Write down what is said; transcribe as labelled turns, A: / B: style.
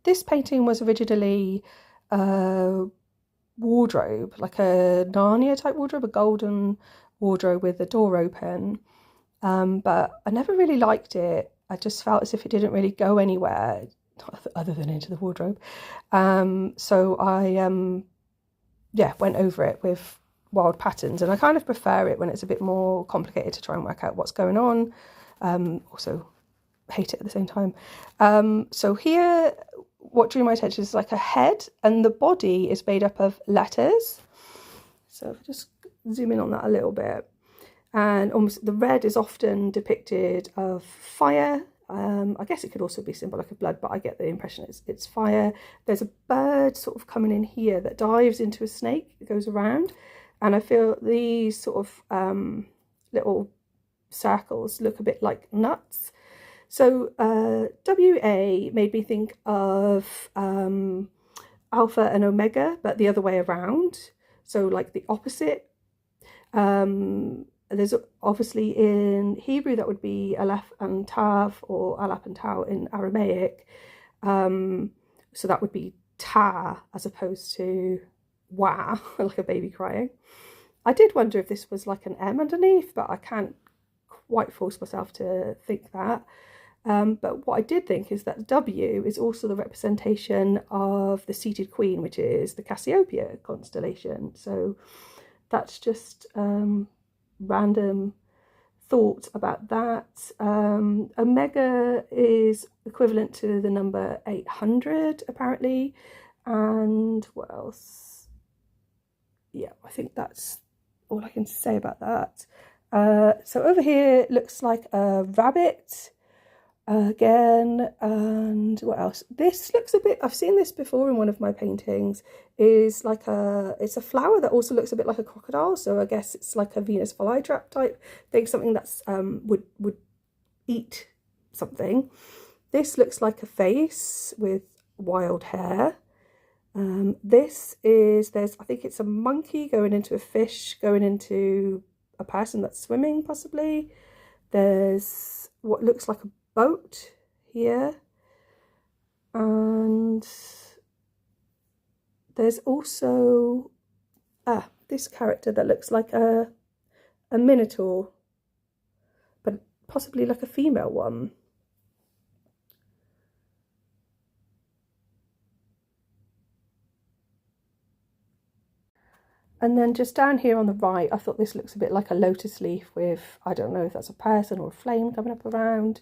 A: this painting was originally a wardrobe, like a Narnia type wardrobe, a golden wardrobe with the door open. But I never really liked it. I just felt as if it didn't really go anywhere other than into the wardrobe. So I yeah, went over it with wild patterns, and I kind of prefer it when it's a bit more complicated to try and work out what's going on. Also hate it at the same time. So here, what drew my attention is like a head, and the body is made up of letters. So if I just zoom in on that a little bit, and almost the red is often depicted of fire. I guess it could also be symbolic of blood, but I get the impression it's fire. There's a bird sort of coming in here that dives into a snake that goes around, and I feel these sort of little circles look a bit like nuts. So WA made me think of Alpha and Omega, but the other way around. So like the opposite. There's obviously in Hebrew that would be Aleph and Tav, or Alap and Tau in Aramaic. So that would be Ta as opposed to Wah, like a baby crying. I did wonder if this was like an M underneath, but I can't quite force myself to think that. But what I did think is that W is also the representation of the seated queen, which is the Cassiopeia constellation. So that's just random thought about that. Omega is equivalent to the number 800 apparently. And what else? Yeah, I think that's all I can say about that. So over here it looks like a rabbit again, and what else? This looks a bit, I've seen this before in one of my paintings, is like it's a flower that also looks a bit like a crocodile, so I guess it's like a Venus flytrap type thing, something that's would eat something. This looks like a face with wild hair. This is, I think it's a monkey going into a fish, going into a person that's swimming possibly. There's what looks like a boat here, and there's also this character that looks like a minotaur, but possibly like a female one. And then just down here on the right, I thought this looks a bit like a lotus leaf with, I don't know if that's a person or a flame coming up around.